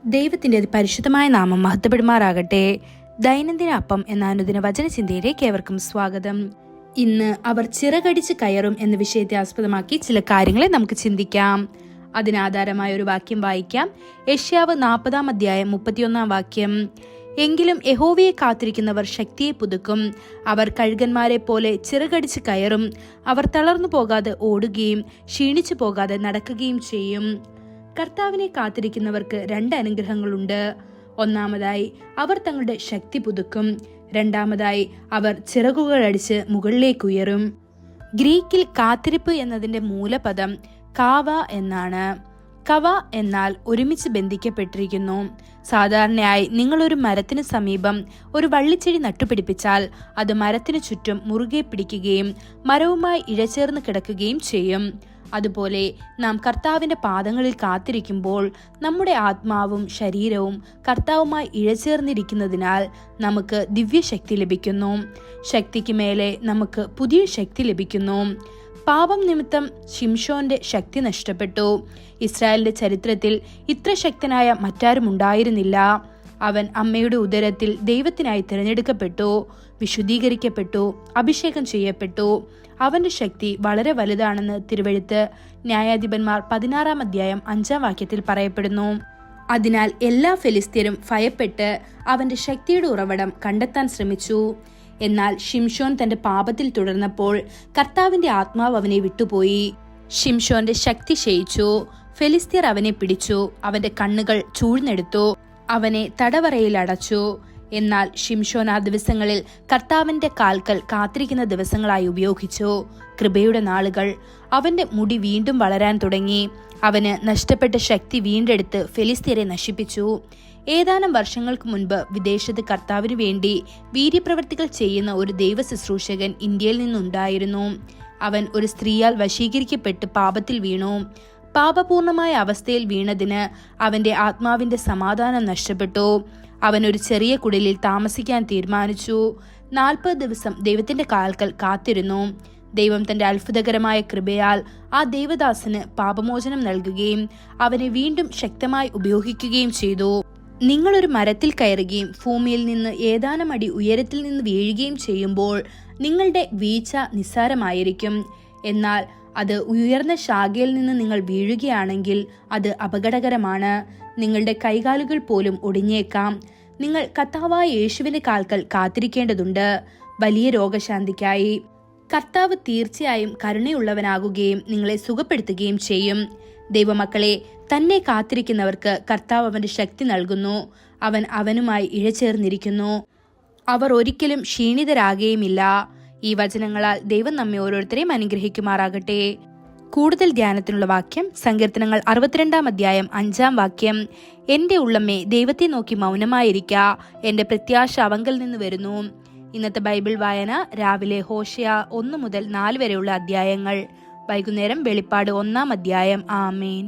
ദൈവത്തിൻ്റെ പരിശുദ്ധമായ നാമം മഹത്വപ്പെടുമാറാകട്ടെ. ദൈനംദിന അപ്പം എന്ന അനുദിന വചനചിന്തയിലേക്ക് ഏവർക്കും സ്വാഗതം. ഇന്ന് അവർ ചിറകടിച്ച് കയറും എന്ന വിഷയത്തെ ആസ്പദമാക്കി ചില കാര്യങ്ങളെ നമുക്ക് ചിന്തിക്കാം. അതിനാധാരമായ ഒരു വാക്യം വായിക്കാം. യെശയ്യാവ് 40-ാം അധ്യായം 31-ാം വാക്യം. എങ്കിലും യഹോവയെ കാത്തിരിക്കുന്നവർ ശക്തിയെ പുതുക്കും, അവർ കഴുകന്മാരെ പോലെ ചിറകടിച്ച് കയറും, അവർ തളർന്നു പോകാതെ ഓടുകയും ക്ഷീണിച്ചു പോകാതെ നടക്കുകയും ചെയ്യും. കർത്താവിനെ കാത്തിരിക്കുന്നവർക്ക് 2 അനുഗ്രഹങ്ങളുണ്ട്. ഒന്നാമതായി അവർ തങ്ങളുടെ ശക്തി പുതുക്കും. രണ്ടാമതായി അവർ ചിറകുകളടിച്ച് മുകളിലേക്ക് ഉയരും. ഗ്രീക്കിൽ കാത്തിരിപ്പ് എന്നതിന്റെ മൂലപദം കാവ എന്നാണ്. കവ എന്നാൽ ഒരുമിച്ച് ബന്ധിക്കപ്പെട്ടിരിക്കുന്നു. സാധാരണയായി നിങ്ങളൊരു മരത്തിന് സമീപം ഒരു വള്ളിച്ചെടി നട്ടുപിടിപ്പിച്ചാൽ അത് മരത്തിനു ചുറ്റും മുറുകെ പിടിക്കുകയും മരവുമായി ഇഴചേർന്ന് കിടക്കുകയും ചെയ്യും. അതുപോലെ നാം കർത്താവിന്റെ പാദങ്ങളിൽ കാത്തിരിക്കുമ്പോൾ നമ്മുടെ ആത്മാവും ശരീരവും കർത്താവുമായി ഇഴചേർന്നിരിക്കുന്നതിനാൽ നമുക്ക് ദിവ്യശക്തി ലഭിക്കുന്നു. ശക്തിക്ക് മേലെ നമുക്ക് പുതിയ ശക്തി ലഭിക്കുന്നു. പാപം നിമിത്തം ശിംശോന്റെ ശക്തി നഷ്ടപ്പെട്ടു. ഇസ്രായേലിന്റെ ചരിത്രത്തിൽ ഇത്ര ശക്തനായ മറ്റാരും ഉണ്ടായിരുന്നില്ല. അവൻ അമ്മയുടെ ഉദരത്തിൽ ദൈവത്തിനായി തിരഞ്ഞെടുക്കപ്പെട്ടു, വിശുദ്ധീകരിക്കപ്പെട്ടു, അഭിഷേകം ചെയ്യപ്പെട്ടു. അവന്റെ ശക്തി വളരെ വലുതാണെന്ന് തിരുവെഴുത്ത് ന്യായാധിപന്മാർ 16-ാം അധ്യായം 5-ാം വാക്യത്തിൽ പറയപ്പെടുന്നു. അതിനാൽ എല്ലാ ഫെലിസ്ത്യരും ഭയപ്പെട്ട് അവന്റെ ശക്തിയുടെ ഉറവിടം കണ്ടെത്താൻ ശ്രമിച്ചു. എന്നാൽ ശിംശോൻ തന്റെ പാപത്തിൽ തുടർന്നപ്പോൾ കർത്താവിന്റെ ആത്മാവ് അവനെ വിട്ടുപോയി. ശിംശോന്റെ ശക്തി ക്ഷയിച്ചു. ഫെലിസ്ത്യർ അവനെ പിടിച്ചു, അവന്റെ കണ്ണുകൾ ചൂഴ്ന്നെടുത്തു, അവനെ തടവറയിൽ അടച്ചു. എന്നാൽ ശിംശോൻ ആ ദിവസങ്ങളിൽ കർത്താവിന്റെ കാൽക്കൽ കാത്തിരിക്കുന്ന ദിവസങ്ങളായി ഉപയോഗിച്ചു. കൃപയുടെ നാളുകൾ. അവന്റെ മുടി വീണ്ടും വളരാൻ തുടങ്ങി. അവന് നഷ്ടപ്പെട്ട ശക്തി വീണ്ടെടുത്ത് ഫെലിസ്ത്യരെ നശിപ്പിച്ചു. ഏതാനും വർഷങ്ങൾക്ക് മുൻപ് വിദേശത്ത് കർത്താവിനു വേണ്ടി വീര്യപ്രവർത്തികൾ ചെയ്യുന്ന ഒരു ദൈവ ശുശ്രൂഷകൻ ഇന്ത്യയിൽ നിന്നുണ്ടായിരുന്നു. അവൻ ഒരു സ്ത്രീയാൽ വശീകരിക്കപ്പെട്ട് പാപത്തിൽ വീണു. പാപപൂർണമായ അവസ്ഥയിൽ വീണതിന് അവന്റെ ആത്മാവിന്റെ സമാധാനം നഷ്ടപ്പെട്ടു. അവൻ ഒരു ചെറിയ കുടിലിൽ താമസിക്കാൻ തീരുമാനിച്ചു. 40 ദിവസം ദൈവത്തിന്റെ കാൽക്കൽ കാത്തിരുന്നു. ദൈവം തന്റെ അത്ഭുതകരമായ കൃപയാൽ ആ ദൈവദാസന് പാപമോചനം നൽകുകയും അവനെ വീണ്ടും ശക്തമായി ഉപയോഗിക്കുകയും ചെയ്തു. നിങ്ങളൊരു മരത്തിൽ കയറുകയും ഭൂമിയിൽ നിന്ന് ഏതാനും അടി ഉയരത്തിൽ നിന്ന് വീഴുകയും ചെയ്യുമ്പോൾ നിങ്ങളുടെ വീഴ്ച നിസ്സാരമായിരിക്കും. എന്നാൽ അത് ഉയർന്ന ശാഖയിൽ നിന്ന് നിങ്ങൾ വീഴുകയാണെങ്കിൽ അത് അപകടകരമാണ്. നിങ്ങളുടെ കൈകാലുകൾ പോലും ഒടിഞ്ഞേക്കാം. നിങ്ങൾ കർത്താവായ യേശുവിന്റെ കാൽക്കൽ കാത്തിരിക്കേണ്ടതുണ്ട്, വലിയ രോഗശാന്തിക്കായി. കർത്താവ് തീർച്ചയായും കരുണയുള്ളവനാകുകയും നിങ്ങളെ സുഖപ്പെടുത്തുകയും ചെയ്യും. ദൈവമക്കളെ, തന്നെ കാത്തിരിക്കുന്നവർക്ക് കർത്താവ് അവന്റെ ശക്തി നൽകുന്നു. അവൻ അവനുമായി ഇഴചേർന്നിരിക്കുന്നു. അവർ ഒരിക്കലും ക്ഷീണിതരാകുകയുമില്ല. ഈ വചനങ്ങളാൽ ദൈവം നമ്മെ ഓരോരുത്തരെയും അനുഗ്രഹിക്കുമാറാകട്ടെ. കൂടുതൽ ധ്യാനത്തിനുള്ള വാക്യം സങ്കീർത്തനങ്ങൾ 62-ാം അധ്യായം 5-ാം വാക്യം. എന്റെ ഉള്ളമേ, ദൈവത്തെ നോക്കി മൗനമായിരിക്ക, എന്റെ പ്രത്യാശ അവങ്കൽ നിന്ന് വരുന്നു. ഇന്നത്തെ ബൈബിൾ വായന രാവിലെ ഹോശയ 1 മുതൽ 4 വരെയുള്ള അധ്യായങ്ങൾ, വൈകുന്നേരം വെളിപ്പാട് 1-ാം അധ്യായം. ആമേൻ.